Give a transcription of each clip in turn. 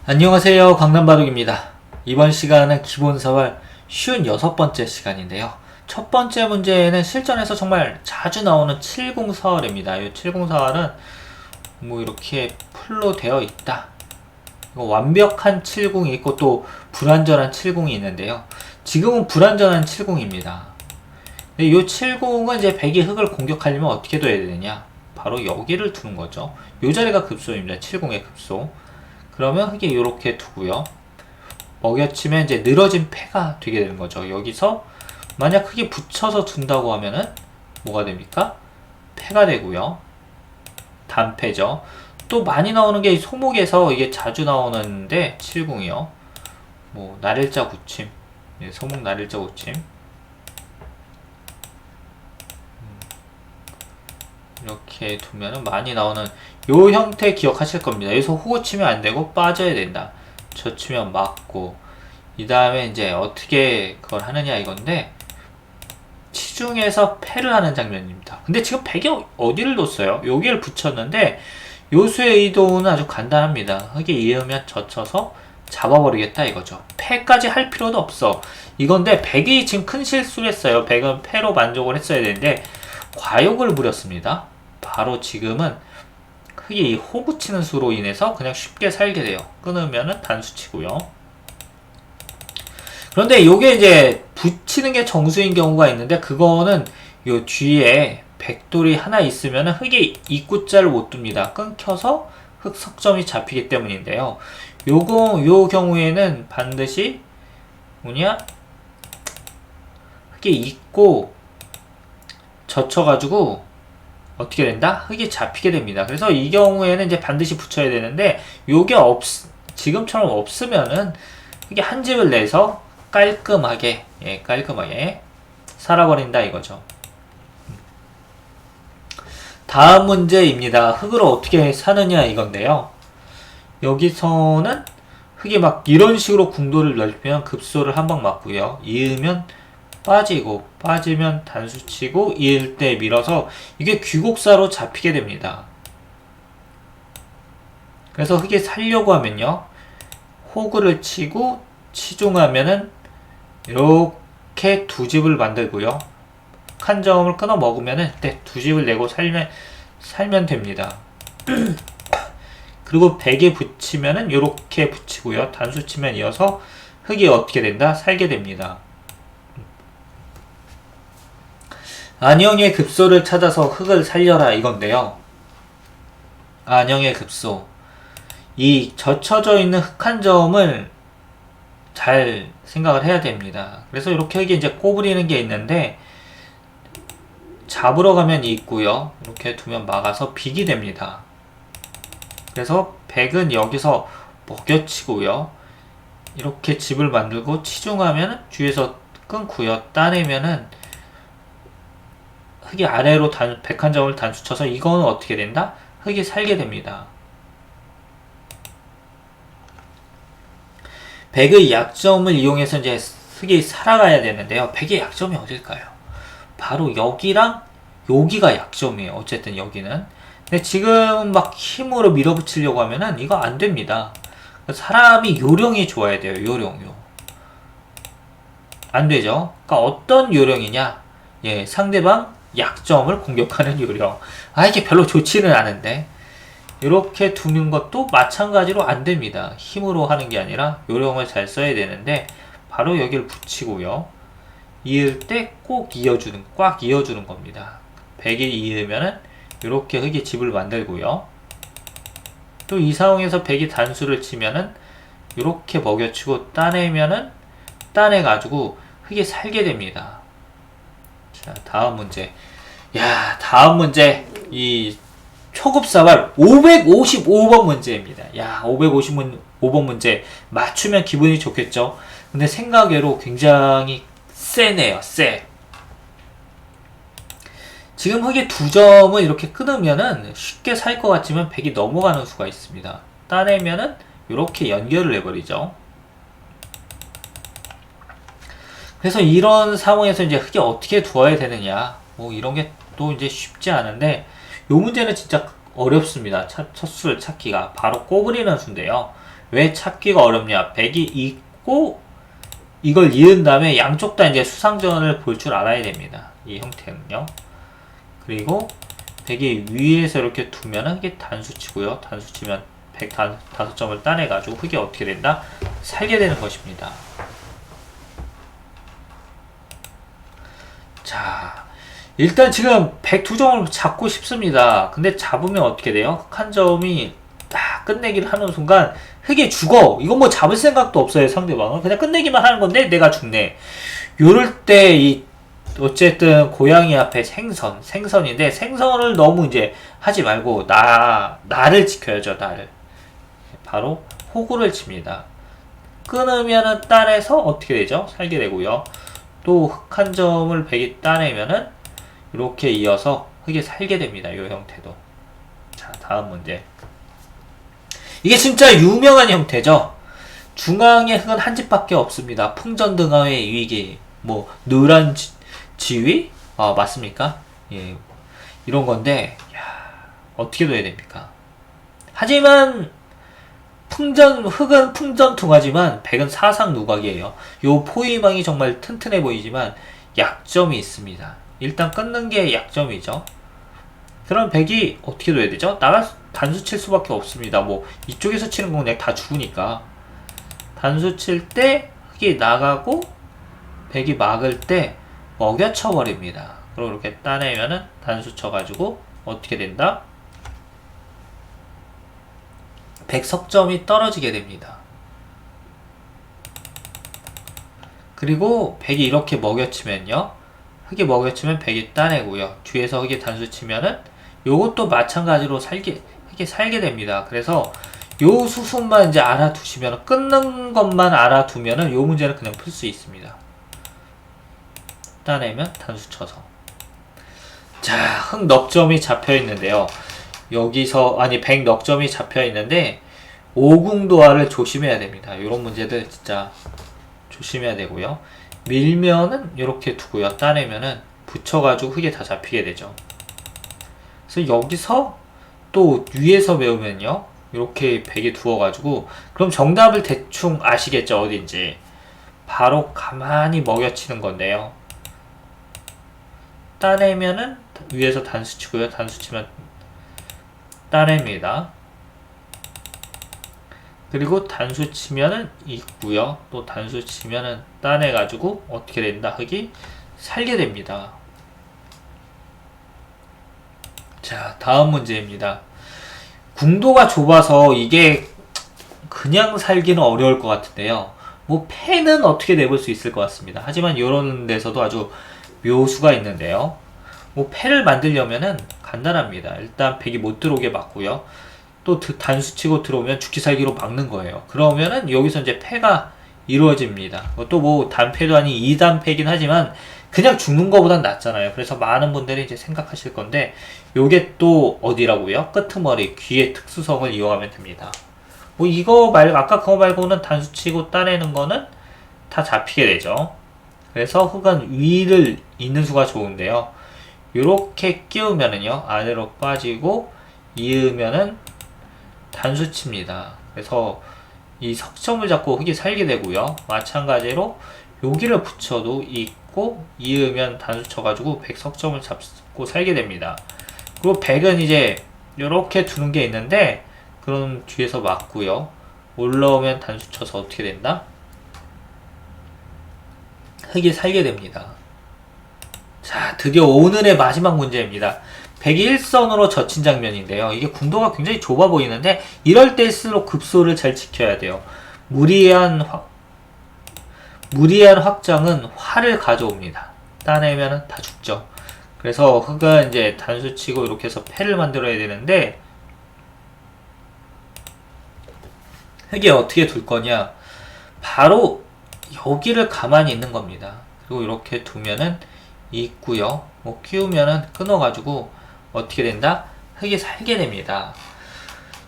안녕하세요, 강남바둑입니다. 이번 시간은 기본사활 56번째 시간인데요. 첫 번째 문제는 실전에서 정말 자주 나오는 70사활입니다. 이 70사활은 뭐 이렇게 풀로 되어 있다. 완벽한 70이 있고 또 불완전한 70이 있는데요. 지금은 불완전한 70입니다. 근데 이 70은 이제 백이 흙을 공격하려면 어떻게 둬야 되느냐? 바로 여기를 두는 거죠. 이 자리가 급소입니다. 70의 급소. 그러면 흙이 이렇게 두고요. 먹여치면 이제 늘어진 패가 되게 되는 거죠. 여기서 만약 흙이 붙여서 둔다고 하면은 뭐가 됩니까? 패가 되고요. 단패죠. 또 많이 나오는 게 소목에서 이게 자주 나오는데 70이요. 뭐 날일자 구침, 소목 날일자 구침. 이렇게 두면은 많이 나오는 요 형태 기억하실 겁니다. 여기서 호구 치면 안 되고 빠져야 된다. 저 치면 맞고, 이 다음에 이제 어떻게 그걸 하느냐 이건데, 치중에서 패를 하는 장면입니다. 근데 지금 백이 어디를 뒀어요? 여기를 붙였는데 요수의 의도는 아주 간단합니다. 흙에 이으면 젖혀서 잡아버리겠다 이거죠. 패까지 할 필요도 없어. 이건데 백이 지금 큰 실수를 했어요. 백은 패로 만족을 했어야 되는데 과욕을 부렸습니다. 바로 지금은 흙이 호구 치는 수로 인해서 그냥 쉽게 살게 돼요. 끊으면은 단수 치고요. 그런데 요게 이제 붙이는 게 정수인 경우가 있는데, 그거는 요 뒤에 백돌이 하나 있으면 흙이 입구자를 못 둡니다. 끊겨서 흙 석점이 잡히기 때문인데요. 요 경우에는 반드시 뭐냐? 흙이 있고 젖혀가지고 어떻게 된다? 흙이 잡히게 됩니다. 그래서 이 경우에는 이제 반드시 붙여야 되는데, 요게 지금처럼 없으면은 흙이 한 집을 내서 깔끔하게 살아버린다 이거죠. 다음 문제입니다. 흙으로 어떻게 사느냐 이건데요. 여기서는 흙이 막 이런 식으로 궁도를 넓히면 급소를 한 방 맞고요. 이으면 빠지고, 빠지면 단수 치고, 이을 때 밀어서 이게 귀곡사로 잡히게 됩니다. 그래서 흙이 살려고 하면요, 호구를 치고 치중하면은 이렇게 두 집을 만들고요. 한 점을 끊어 먹으면은 두 집을 내고 살면 됩니다. 그리고 백에 붙이면은 이렇게 붙이고요. 단수 치면 이어서 흙이 어떻게 된다? 살게 됩니다. 안형의 급소를 찾아서 흙을 살려라 이건데요. 안형의 급소. 이 젖혀져 있는 흙 한 점을 잘 생각을 해야 됩니다. 그래서 이렇게 흙이 이제 꼬부리는 게 있는데, 잡으러 가면 있고요. 이렇게 두면 막아서 빅이 됩니다. 그래서 백은 여기서 먹여치고요. 이렇게 집을 만들고 치중하면 뒤에서 끊고요. 따내면은 흙이 아래로 백 한 점을 단수쳐서 이거는 어떻게 된다? 흙이 살게 됩니다. 백의 약점을 이용해서 이제 흙이 살아가야 되는데요. 백의 약점이 어딜까요? 바로 여기랑 여기가 약점이에요. 어쨌든 여기는. 근데 지금 막 힘으로 밀어붙이려고 하면은 이거 안 됩니다. 사람이 요령이 좋아야 돼요. 요령. 안 되죠. 그러니까 어떤 요령이냐? 상대방 약점을 공격하는 요령. 이게 별로 좋지는 않은데, 이렇게 두는 것도 마찬가지로 안 됩니다. 힘으로 하는 게 아니라 요령을 잘 써야 되는데, 바로 여기를 붙이고요. 이을 때 꼭 꽉 이어주는 겁니다. 백이 이으면은 이렇게 흙이 집을 만들고요. 또 이 상황에서 백이 단수를 치면은 이렇게 먹여치고 따내면은 따내가지고 흙이 살게 됩니다. 자, 다음 문제. 다음 문제. 이 초급사활 555번 문제입니다. 555번 문제 맞추면 기분이 좋겠죠. 근데 생각외로 굉장히 세네요. 지금 흙의 두 점을 이렇게 끊으면은 쉽게 살 것 같지만 백이 넘어가는 수가 있습니다. 따내면은 이렇게 연결을 해버리죠. 그래서 이런 상황에서 이제 흙이 어떻게 두어야 되느냐, 뭐 이런 게 또 이제 쉽지 않은데, 요 문제는 진짜 어렵습니다. 첫 수를 찾기가. 바로 꼬부리는 수인데요. 왜 찾기가 어렵냐? 백이 있고 이걸 이은 다음에 양쪽 다 이제 수상전을 볼 줄 알아야 됩니다. 이 형태는요. 그리고 백이 위에서 이렇게 두면은 이게 단수치고요. 단수치면 105점을 따내가지고 흙이 어떻게 된다? 살게 되는 것입니다. 자, 일단 지금 102점을 잡고 싶습니다. 근데 잡으면 어떻게 돼요? 흙 한 점이 딱 끝내기를 하는 순간 흙이 죽어. 이건 뭐 잡을 생각도 없어요, 상대방은. 그냥 끝내기만 하는 건데 내가 죽네. 요럴 때 어쨌든 고양이 앞에 생선인데 생선을 너무 이제 하지 말고 나를 지켜야죠, 나를. 바로 호구를 칩니다. 끊으면은 따내서 어떻게 되죠? 살게 되고요. 또 흙 한 점을 백이 따내면은 이렇게 이어서 흙이 살게 됩니다. 이 형태도. 자, 다음 문제. 이게 진짜 유명한 형태죠. 중앙에 흙은 한 집밖에 없습니다. 풍전등화의 위기, 뭐 노란 지위? 아, 맞습니까? 예, 이런 건데 어떻게 둬야 됩니까? 하지만 흙은 풍전등화지만 백은 사상누각이에요. 요 포위망이 정말 튼튼해 보이지만 약점이 있습니다. 일단 끊는 게 약점이죠. 그럼 백이 어떻게 둬야 되죠? 단수 칠 수밖에 없습니다. 뭐 이쪽에서 치는 건 그냥 다 죽으니까 단수 칠 때 흙이 나가고 백이 막을 때 먹여쳐 버립니다. 그리고 이렇게 따내면은 단수 쳐가지고 어떻게 된다? 100석점이 떨어지게 됩니다. 그리고 백이 이렇게 먹여치면요, 흙이 먹여치면 백이 따내고요, 뒤에서 흙이 단수 치면은 요것도 마찬가지로 흙이 살게 됩니다. 그래서 요 수순만 이제 알아두시면, 끊는 것만 알아두면은 요 문제는 그냥 풀 수 있습니다. 따내면 단수 쳐서. 자, 흙 넉점이 잡혀 있는데요. 여기서, 백 넉점이 잡혀 있는데, 오궁도화를 조심해야 됩니다. 이런 문제들 진짜 조심해야 되고요. 밀면은 이렇게 두고요. 따내면은 붙여가지고 흙에 다 잡히게 되죠. 그래서 여기서 또 위에서 배우면요, 이렇게 백에 두어가지고, 그럼 정답을 대충 아시겠죠? 어딘지. 바로 가만히 먹여치는 건데요. 따내면은 위에서 단수 치고요. 단수 치면 따냅니다. 그리고 단수 치면은 있고요. 또 단수 치면은 따내가지고 어떻게 된다? 흙이 살게 됩니다. 자, 다음 문제입니다. 궁도가 좁아서 이게 그냥 살기는 어려울 것 같은데요. 뭐 패는 어떻게 내볼 수 있을 것 같습니다. 하지만 이런 데서도 아주 묘수가 있는데요. 뭐 패를 만들려면은 간단합니다. 일단 백이 못 들어오게 막고요. 또 단수 치고 들어오면 죽기 살기로 막는 거예요. 그러면은 여기서 이제 패가 이루어집니다. 또 뭐 단패도 아닌 2단패긴 하지만 그냥 죽는 거보단 낫잖아요. 그래서 많은 분들이 이제 생각하실 건데, 요게 또 어디라고요? 끄트머리, 귀의 특수성을 이용하면 됩니다. 뭐 이거 말고, 아까 그거 말고는 단수 치고 따내는 거는 다 잡히게 되죠. 그래서 흙은 위를 잇는 수가 좋은데요. 요렇게 끼우면은요, 아래로 빠지고 이으면은 단수 칩니다. 그래서 이 석점을 잡고 흙이 살게 되고요. 마찬가지로 여기를 붙여도 있고 이으면 단수 쳐가지고 100석점을 잡고 살게 됩니다. 그리고 100은 이제 이렇게 두는 게 있는데, 그럼 뒤에서 맞고요. 올라오면 단수 쳐서 어떻게 된다? 흙이 살게 됩니다. 자, 드디어 오늘의 마지막 문제입니다. 101선으로 젖힌 장면인데요. 이게 궁도가 굉장히 좁아 보이는데, 이럴 때일수록 급소를 잘 지켜야 돼요. 무리한 확장은 화를 가져옵니다. 따내면 다 죽죠. 그래서 흙은 이제 단수 치고 이렇게 해서 패를 만들어야 되는데, 흙이 어떻게 둘 거냐? 바로 여기를 가만히 있는 겁니다. 그리고 이렇게 두면은 있고요. 뭐 끼우면은 끊어가지고 어떻게 된다? 흙이 살게 됩니다.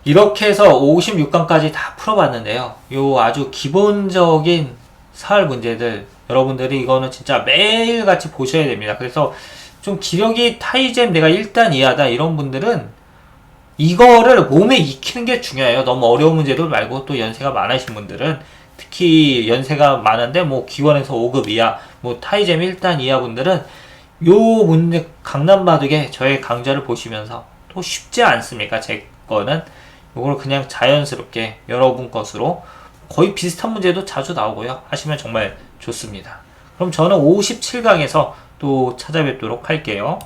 이렇게 해서 56강까지 다 풀어봤는데요. 요 아주 기본적인 사활 문제들, 여러분들이 이거는 진짜 매일같이 보셔야 됩니다. 그래서 좀 기력이 타이젠 내가 1단 이하다 이런 분들은 이거를 몸에 익히는 게 중요해요. 너무 어려운 문제들 말고 또 연세가 많으신 분들은 특히 연세가 많은데 뭐 기원에서 5급 이하, 뭐 타이점 1단 이하 분들은 요 문제 강남바둑에 저의 강좌를 보시면서 또 쉽지 않습니까? 제 거는 요걸 그냥 자연스럽게 여러분 것으로 거의 비슷한 문제도 자주 나오고요. 하시면 정말 좋습니다. 그럼 저는 57강에서 또 찾아뵙도록 할게요.